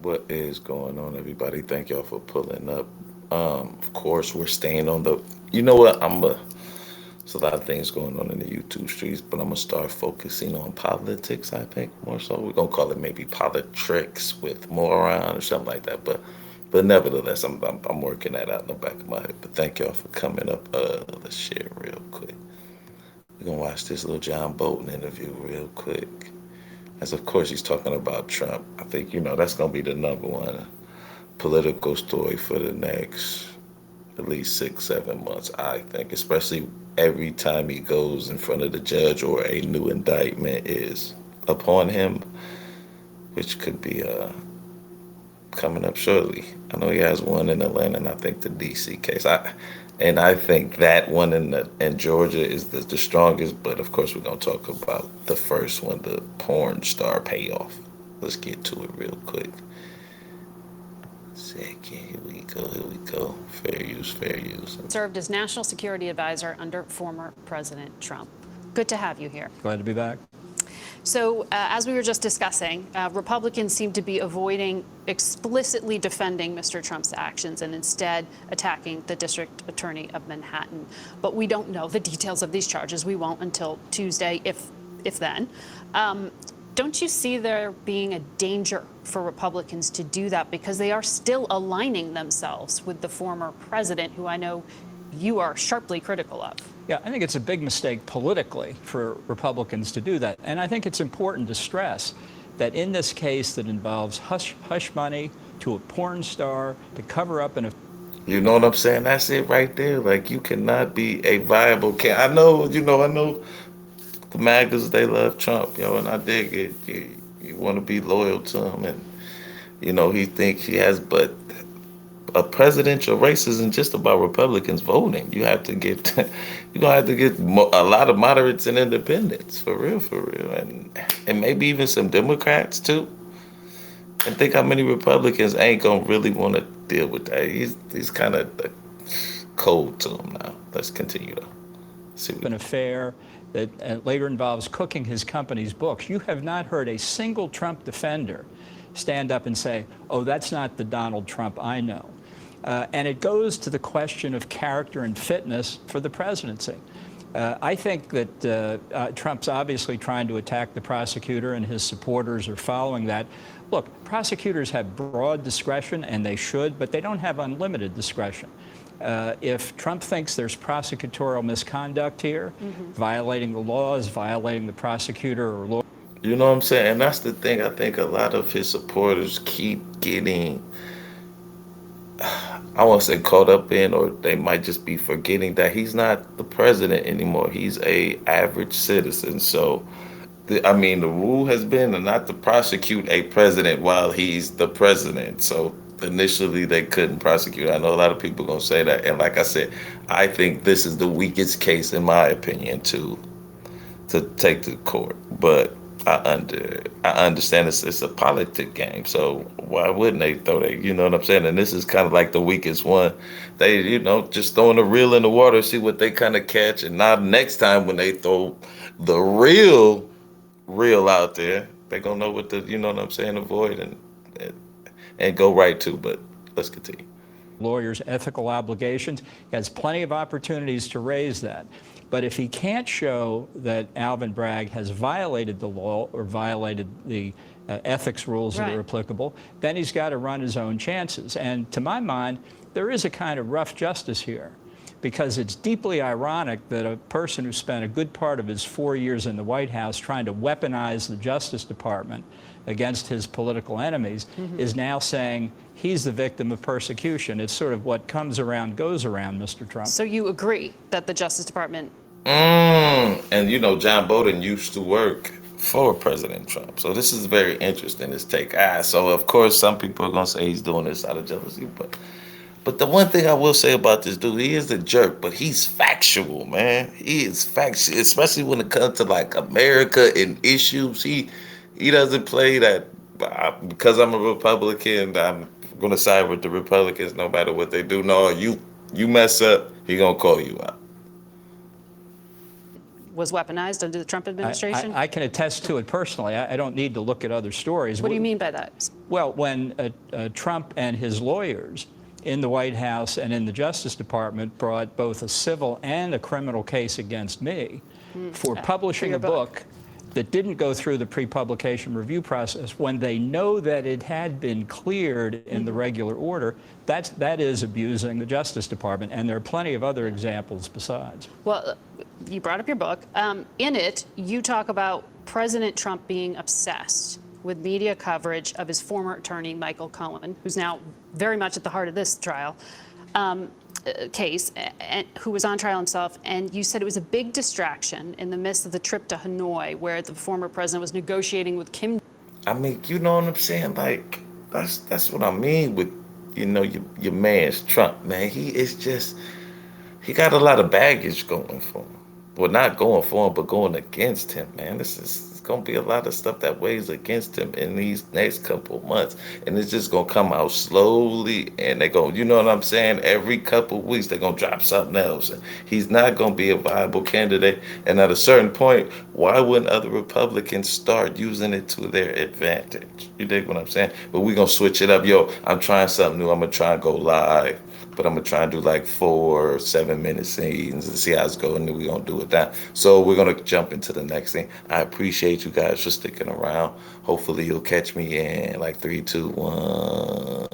What is going on, everybody? Thank y'all for pulling up. Of course, we're staying on the. You know what? There's a lot of things going on in the YouTube streets, but I'm gonna start focusing on politics. I think more so. We're gonna call it maybe Politricks with moROn or something like that. But nevertheless, I'm working that out in the back of my head. But thank y'all for coming up. Let's share real quick. We're gonna watch this little John Bolton interview real quick. As of course he's talking about Trump. I think that's gonna be the number one political story for the next at least 6, 7 months. I think, especially every time he goes in front of the judge or a new indictment is upon him, which could be coming up shortly. I know he has one in Atlanta, and I think the D.C. case. I think that one in Georgia is the strongest. But of course, we're gonna talk about the first one, the porn star payoff. Let's get to it real quick. Second, here we go. Here we go. Fair use, fair use. Served as national security advisor under former President Trump. Good to have you here. Glad to be back. So, as we were just discussing, Republicans seem to be avoiding explicitly defending Mr. Trump's actions and instead attacking the district attorney of Manhattan. But we don't know the details of these charges. We won't until Tuesday, if then. Don't you see there being a danger for Republicans to do that because they are still aligning themselves with the former president, who I know you are sharply critical of? Yeah, I think it's a big mistake politically for Republicans to do that. And I think it's important to stress that in this case that involves hush money to a porn star to cover up an. You know what I'm saying? That's it right there. Like, you cannot be a viable I know, I know the MAGAs, they love Trump, and I dig it. You want to be loyal to him, and he thinks he has, but a presidential race isn't just about Republicans voting. You have to get, you're gonna have to get a lot of moderates and independents, for real, and maybe even some Democrats too. And think how many Republicans ain't gonna really want to deal with that. He's kind of cold to him now. Let's continue though. See An affair that later involves cooking his company's books. You have not heard a single Trump defender stand up and say, oh, that's not the Donald Trump I know. And it goes to the question of character and fitness for the presidency. I think that Trump's obviously trying to attack the prosecutor, and his supporters are following that. Look, prosecutors have broad discretion, and they should, but they don't have unlimited discretion. If Trump thinks there's prosecutorial misconduct here, violating the laws, violating the prosecutor or law. You know what I'm saying? And that's the thing. I think a lot of his supporters keep getting, I won't say caught up in, or they might just be forgetting that he's not the president anymore. He's a average citizen. So, the rule has been not to prosecute a president while he's the president. So initially they couldn't prosecute. I know a lot of people gonna say that, and like I said, I think this is the weakest case in my opinion to take to court. But I understand it's a politic game, so why wouldn't they throw that? You know what I'm saying? And this is kind of like the weakest one. They just throwing the reel in the water, see what they kind of catch, and now next time when they throw the real out there, they gonna know what what I'm saying, avoid and, and go right to. But let's continue. Lawyers' ethical obligations. He has plenty of opportunities to raise that. But if he can't show that Alvin Bragg has violated the law or violated the ethics rules that are applicable, then he's got to run his own chances. And to my mind, there is a kind of rough justice here, because it's deeply ironic that a person who spent a good part of his 4 years in the White House trying to weaponize the Justice Department against his political enemies is now saying he's the victim of persecution. It's sort of what comes around goes around, Mr. Trump. So you agree that the Justice Department... And John Bolton used to work for President Trump. So this is very interesting, this take. So of course some people are gonna say he's doing this out of jealousy, but the one thing I will say about this dude, he is a jerk, but he's factual, man. He is factual, especially when it comes to like America and issues. He doesn't play that. Because I'm a Republican, I'm gonna side with the Republicans no matter what they do. No, you mess up, he gonna call you out. was weaponized under the Trump administration? I can attest to it personally. I don't need to look at other stories. What do you mean by that? Well, when Trump and his lawyers in the White House and in the Justice Department brought both a civil and a criminal case against me for publishing a book that didn't go through the pre-publication review process, when they know that it had been cleared in the regular order, that is abusing the Justice Department, and there are plenty of other examples besides. Well, you brought up your book. In it, you talk about President Trump being obsessed with media coverage of his former attorney, Michael Cohen, who's now very much at the heart of this trial, case, and who was on trial himself. And you said it was a big distraction in the midst of the trip to Hanoi, where the former president was negotiating with Kim. I mean, you know what I'm saying? Like, that's what I mean with, you know, your man's Trump, man. He got a lot of baggage going for him. Well, not going for him, but going against him, man. It's going to be a lot of stuff that weighs against him in these next couple of months. And it's just going to come out slowly. And they're going, you know what I'm saying? Every couple of weeks, they're going to drop something else. And he's not going to be a viable candidate. And at a certain point, why wouldn't other Republicans start using it to their advantage? You dig what I'm saying? But we're going to switch it up. Yo, I'm trying something new. I'm going to try and go live. But I'm going to try and do like 4 7-minute scenes and see how it's going, and we're going to do it that. So we're going to jump into the next thing. I appreciate you guys for sticking around. Hopefully you'll catch me in like 3, 2, 1.